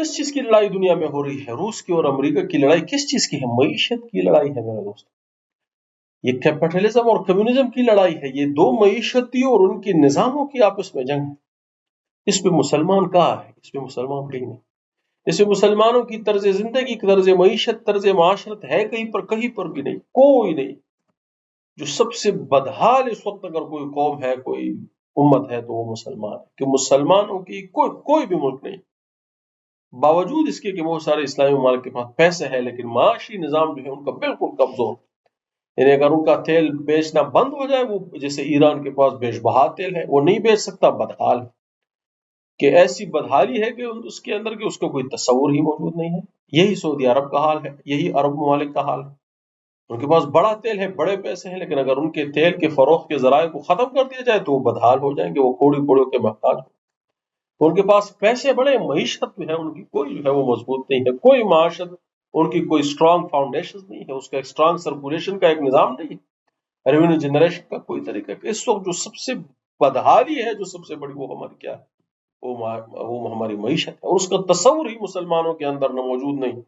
کس چیز کی لڑائی دنیا میں ہو رہی ہے؟ روس کی اور امریکہ کی لڑائی کس چیز کی ہے؟ معیشت کی لڑائی ہے میرے دوست. یہ کیپٹلزم اور کمیونزم کی لڑائی ہے. یہ دو معیشتی اور ان کے نظاموں کی آپس میں جنگ ہے. اس پہ مسلمان کہاں ہے؟ اس پہ مسلمان کہیں نہیں. اس میں مسلمانوں کی طرز زندگی، طرز معیشت، طرز معاشرت ہے کہیں پر بھی نہیں، کوئی نہیں. جو سب سے بدحال اس وقت اگر کوئی قوم ہے، کوئی امت ہے، تو وہ مسلمان ہے. کہ مسلمانوں کی کوئی بھی ملک نہیں، باوجود اس کے کہ بہت سارے اسلامی ممالک کے پاس پیسے ہے، لیکن معاشی نظام جو ہے ان کا بالکل کمزور. یعنی اگر ان کا تیل بیچنا بند ہو جائے، وہ جیسے ایران کے پاس بیش بہا تیل ہے، وہ نہیں بیچ سکتا، بدحال. کہ ایسی بدحالی ہے کہ اس کے اندر کہ اس کا کوئی تصور ہی موجود نہیں ہے. یہی سعودی عرب کا حال ہے، یہی عرب ممالک کا حال ہے. ان کے پاس بڑا تیل ہے، بڑے پیسے ہیں، لیکن اگر ان کے تیل کے فروخت کے ذرائع کو ختم کر دیا جائے تو وہ بدحال ہو جائیں گے، وہ کوڑیوں کے محتاج. تو ان کے پاس پیسے بڑے، معیشت جو ہے ان کی کوئی جو ہے وہ مضبوط نہیں ہے. کوئی معاشت ان کی کوئی اسٹرانگ فاؤنڈیشن نہیں ہے، اس کا اسٹرانگ سرکولیشن کا ایک نظام نہیں ہے، ریونیو جنریشن کا کوئی طریقہ. اس وقت جو سب سے بدحالی ہے، جو سب سے بڑی، وہ ہماری کیا ہے؟ وہ ہماری معیشت ہے، اور اس کا تصور ہی مسلمانوں کے اندر نہ موجود نہیں.